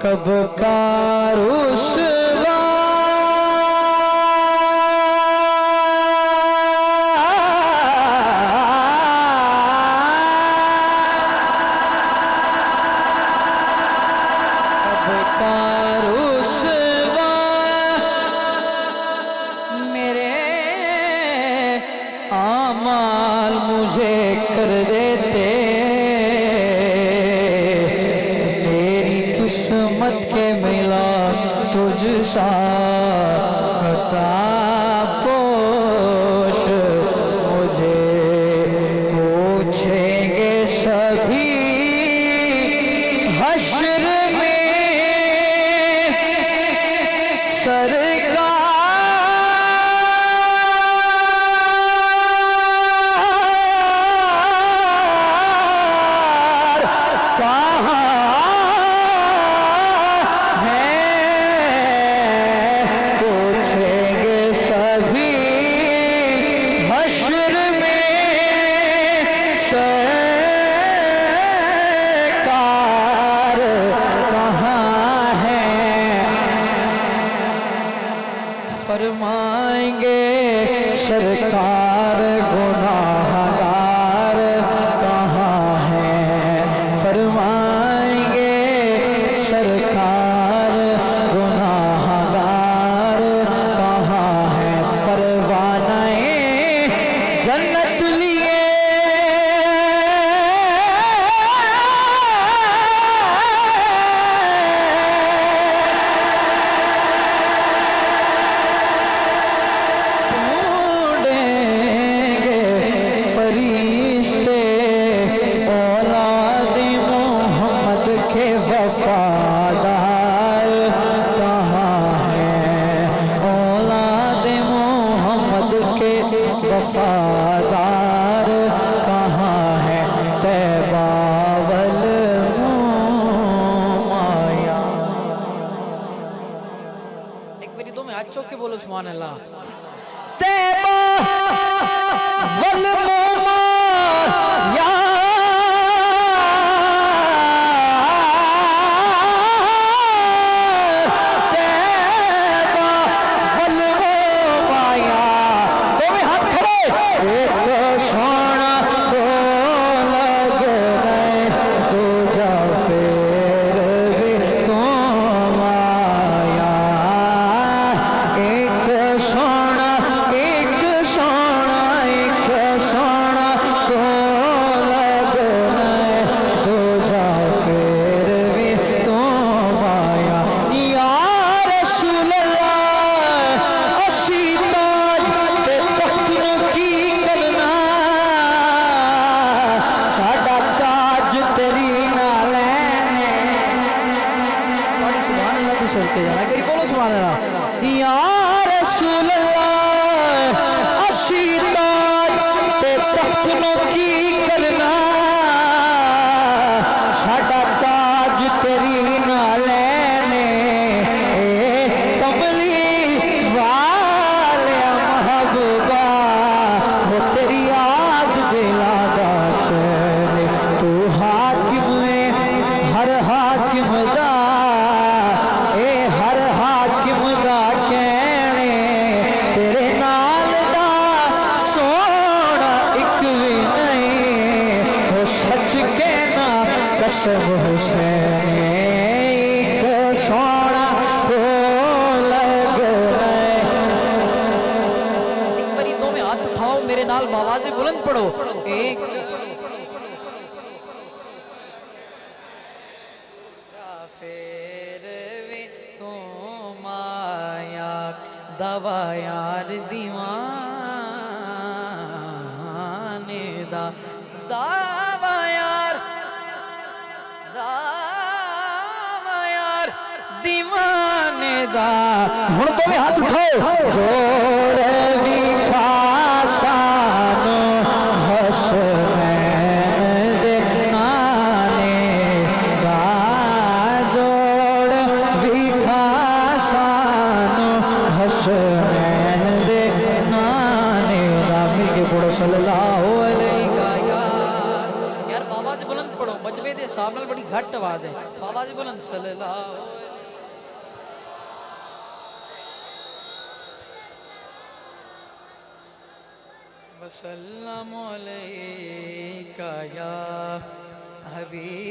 कब का रुसवा आमाल मुझे कर देते, मेरी किस्मत के मिला तुझसा खतापोश। मुझे पूछेंगे सभी हश्र में सरकार फरमाएंगे सरकार गुनाहगार कहाँ है। फरमाएंगे सरकार गुनाहगार कहाँ है। परवानाए जन्नत लिए वफादार कहाँ है। औलाद मोहम्मद के वफादार कहाँ है। तैबा वल माया। एक बारी दो में हाथ चौक के बोलो सुभान अल्लाह। तैबा वल माया बोलो सुभान अल्लाह। या रसूल अल्लाह अस्सी ताज ते तख्तों की करना, साडा ताज तेरी ना लेने। कमली वाले महबूबा वो तेरी याद दिलादा चले। तू हाकिम है हर हाकिम दा, हर हाकिम दा कहने तेरे नाल दा सोना एक भी नहीं। वो सच कहना कसम हुसैन एक सोना तो लगना। एक बारी दो में हाथ उठाओ मेरे नाल आवाज़ें बुलंद पढ़ो। एक दवा यार दीवाने दा, दावा यार दीवाने दा। हुण तो भी हाथ उठाओ। जोड़ भी खासानो हसनैन दे नाने दा, जोड़ भी खासानो हसनैन दे नाने दा। मिलके पढ़ो सल्लल्लाहु अलैहि। यार बाबा से बुलंद पढ़ो, मजबे दे हिसाब नाल बड़ी घट आवाज है। बाबा आवाज बुलंद सल्लल्लाहु वसल्लम अलैका या हबीबल्लाह।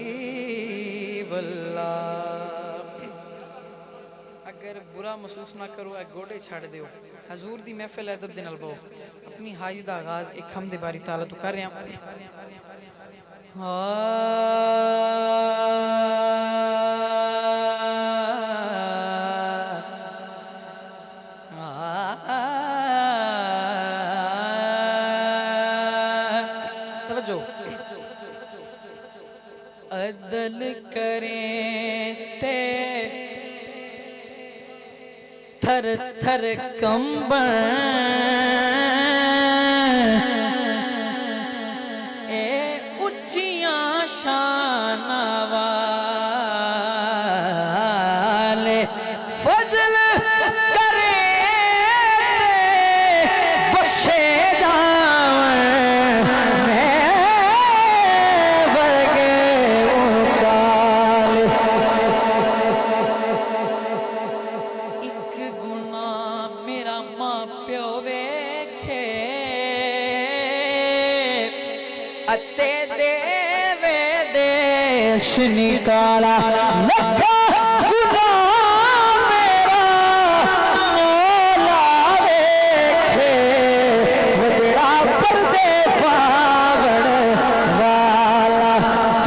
अगर बुरा महसूस ना करो गोडे छड़ दियो हजूर दी महफिल अदब दे नाल बहु अपनी हाजी दा आगाज एक हम दे बारी ताला तो कर रहे तवज्जो अदल करें ते थर थर कंबन ए उच्चियां शाना वाले फजल करे ते बख्शे जावन मैं वर्गे उकाल एक गुना मेरा मां प्यो वेखे अते देवे देश निकाला लखा गुना मेरा मौला वेखे वजरा पर्दे पावण वाला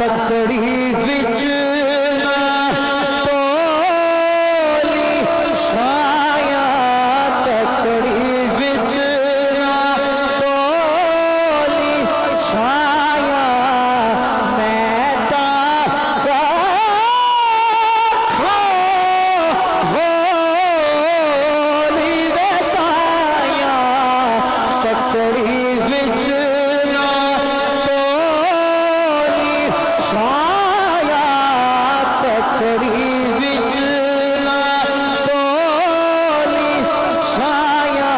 तकड़ी विच ना तोली छाया तकड़ी विच ना तोली छाया मैं ताका होली वसाया तकड़ी विच ना तोली छाया तकड़ी विच ना तोली छाया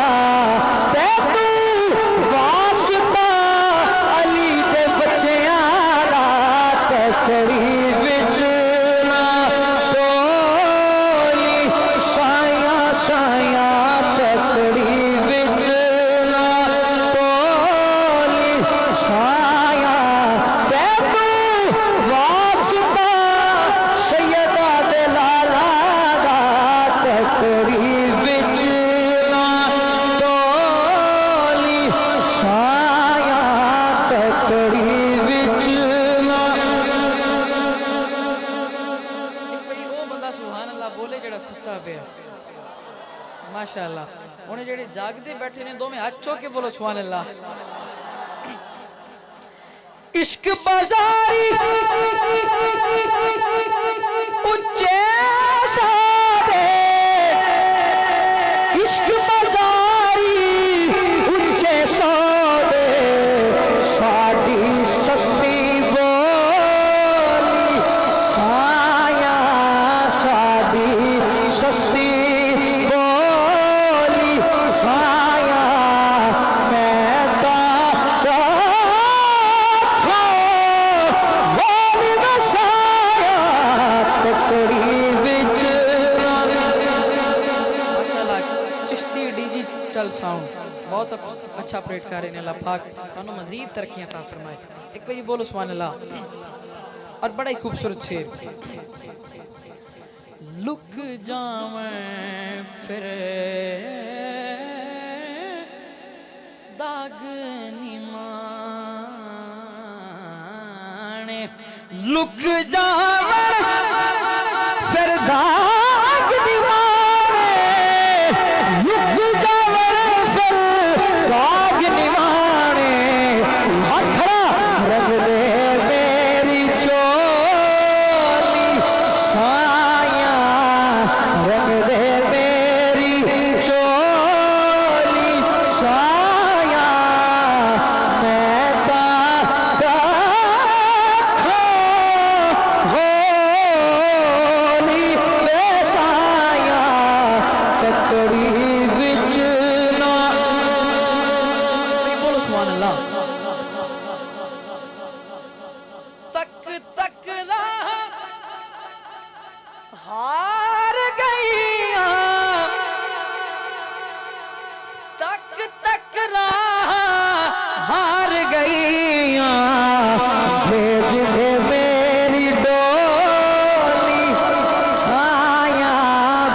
तैनू वास्ता अली दे बच्चियां दा तकड़ी विच ना तोली छाया छाया तकड़ी विच ना तोली छाया तैनू वास्ता सैयदा दे लाला दा तकड़ी विच ना तोली छाया तकड़ी विच ना एक भाई वो बंदा सुभान अल्लाह बोले जेड़ा सुता पिया माशाअल्लाह उन्हें जेड़े जागते बैठे ने दो में हाथ चौके बोलो सुभान अल्लाह। इश्क बाजारी उच्चे सादे इश्क बाजारी उच्चे सादे सादी सस्ती बोली छाया सादी सस्ती बोली छाया मैं ताका होली वसाया तकड़ी विच माशाल्लाह चिश्ती डिजिटल साउंड बहुत अच्छा ऑपरेट कर रहे हैं। अल्लाह पाक तानू मजीद तरक्कियां अता फरमाए। एक बारी बोलो सुभान अल्लाह। और बड़ा ही खूबसूरत शेर लुक जावें फिर दाग निमाने लुक जावें फिर दाग निमाने लुक जावें फिर दाग निमाने हाथ खड़ा रंग दे मेरी चोली छाया रंग दे मेरी चोली छाया मैं ताका हो हार गईया तक तक राह हार गईया भेज दे मेरी डोली साया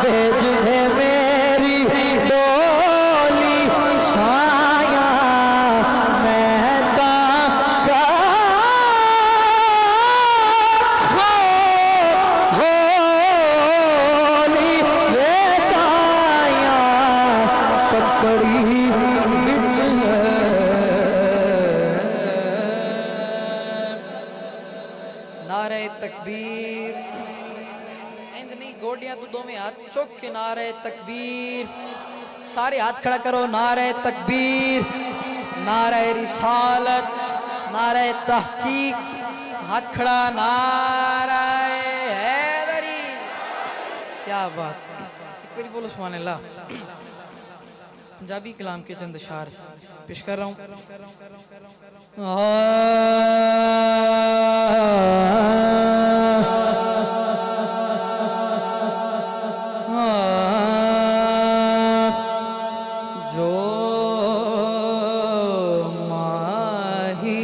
भेज दे मेरी डोली साया मैं होली रे साया पकड़ी बिच नारे तकबीर इंज नहीं गोडियां तो दो में हाथ चौक के नारे तकबीर सारे हाथ खड़ा करो नारे तकबीर नारे रिसालत नारे तहकीक हाथ खड़ा नारे हैदरी क्या बात एक बार बोलो सुभान अल्लाह पंजाबी कलाम के चंद अशार पेश कर रहा हूँ जो माही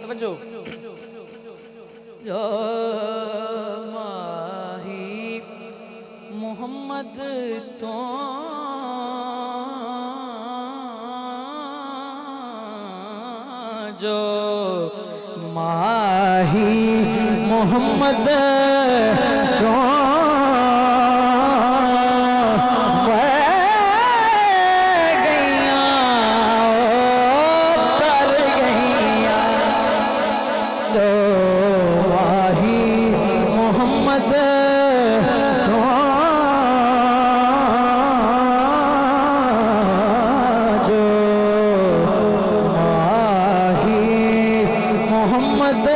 तवज्जो जो माही मोहम्मद तो जो माही मोहम्मद जो गैया तर गैया जो माही मोहम्मद जो मोहम्मद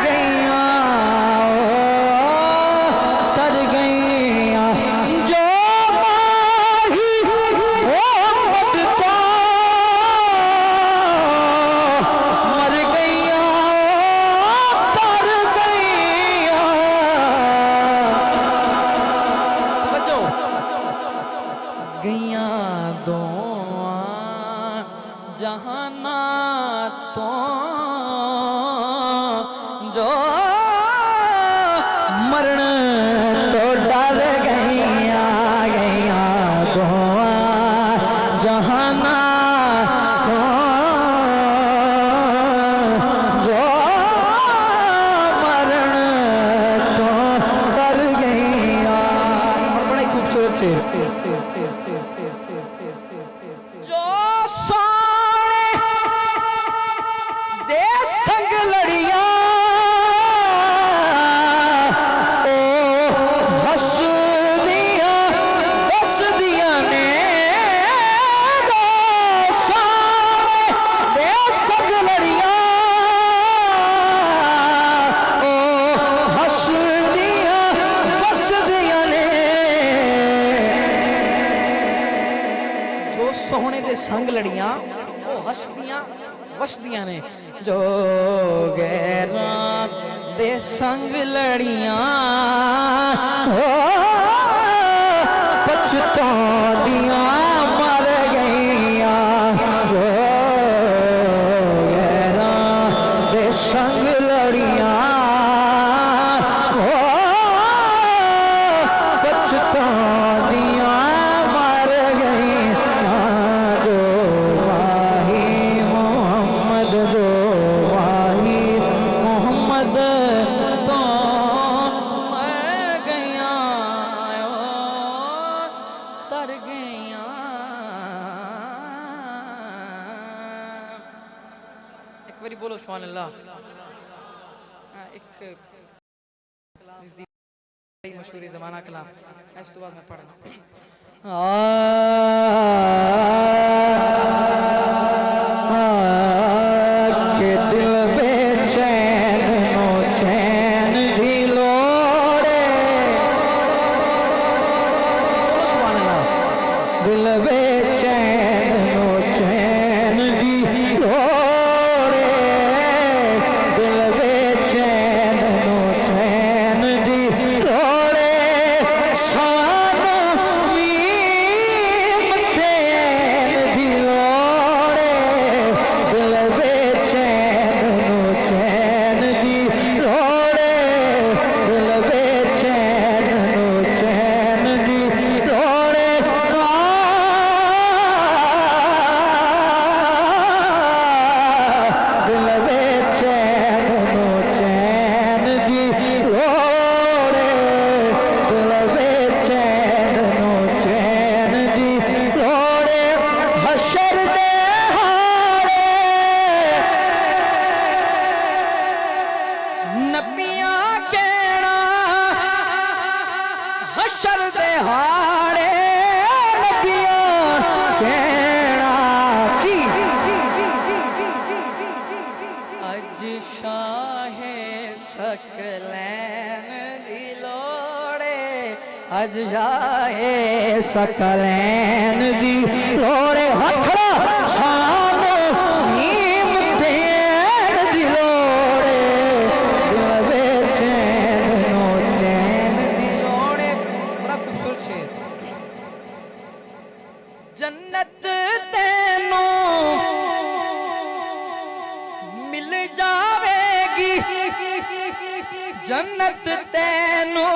गैया तर गैया जो माही मोहम्मद तो मर गैया तर गैया तवज्जो गैया दो जहाना तो जो मरण तो डर गैया गैया दो जहाना तो जो मरण तो डर गैया बड़ा ही खूबसूरत शेर जो सोने दे संग लड़िया ओ हस दिया बस दिया ने दो सारे दे संग लड़िया ओ हस दिया बस दिया ने जो सोहने दे संग लड़ियां वो हसदियां वसदियां ने जो गैरा दे संग लड़ियां ओ पछतादियां मर गईया ओ गैरा दे संग लड़ियां ओ पछतादियां मर गईया जो माही मोहम्मद जो माही मोहम्मद तो मर गईया तर गईया एक बारी बोलो सुभान अल्लाह एक जिसदी मशहूर ज़माना कलाम इस तो बाद मैं पढ़ना के दिल बेचैन नो चैन भी लोड़े सुभान अल्लाह दिल बेचैन नो चैन भी लोड़े सकलैन दी लोड़े अज जाए सकलैन दी लोड़े हाथ खड़ा सामो नीम देन दी लोड़े दिल बेचैन नो चैन दी लोड़े। बड़ा खूबसूरत शेर। जन्नत तेनू मिल जावेगी, जन्नत तेनू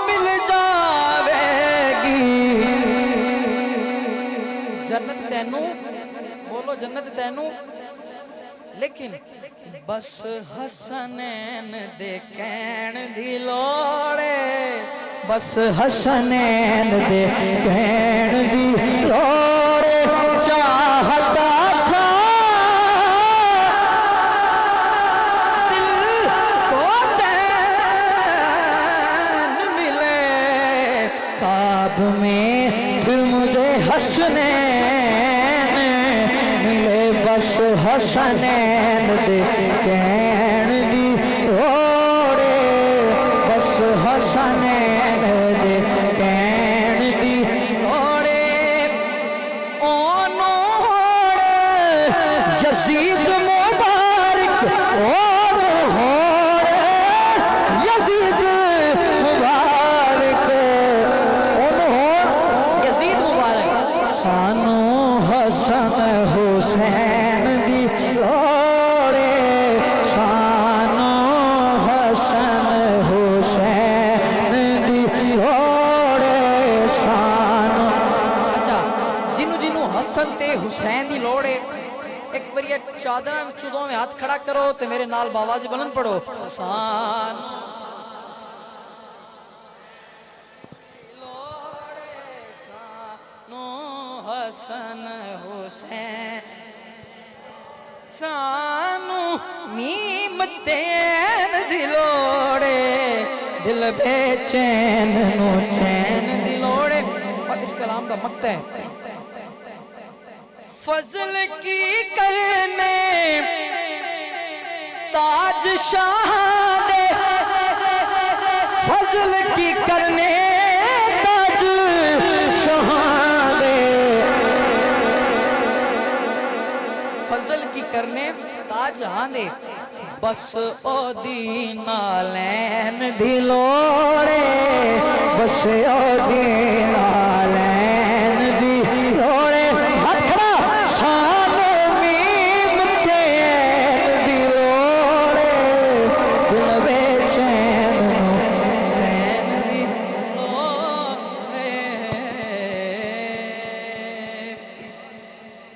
मिल जावेगी, जन्नत तेनू, बोलो जन्नत तेनू, लेकिन बस हसनैन दे कहण दी लोड़े, बस हसनैन दे कहण दी लोड़े चाहता था दिल को चैन मिले, ख्वाब में फिर मुझे हसनैन मिले, बस हसनैन दे कहण दी लोड़े, बस हसनैन दे कहण दी लोड़े ओनो यजीद मुबारक और होड़े यजीद मुबारक और यजीद मुबारक। सानू हसन हुसैन दी लोड़े, सानू हसन हुसैन दी लोड़े, सानू। अच्छा जिन्नू जिन्नू हसन ते हुसैन दी लोड़ है, एक बार ये चादर चुदों में हाथ खड़ा करो ते मेरे नाल बावाजी बुलंद पढ़ो। सान लोड़े सानो हसन हुसैन, सानू मीम तेन दी लोड़े दिल बेचैन नो चैन दी लोड़े। और इस कलाम का मकता है फजल की करने ताज शाह दे, फजल की करने ताज शाह दे, फजल की करने ताज हाँ दे, बस ओ दीना लैन दी लोड़े, बस ओ दीना लैन दी लोड़े हाथ खड़ा सानो मीम तेन दी लोड़े दिल बेचैन नो चैन दी लोड़े।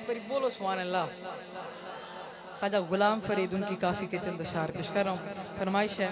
पर बोलो सुभान अल्लाह। ख्वाजा गुलाम फरीद उनकी काफी के चंद अशार पेश कर रहा हूँ। फरमाइश है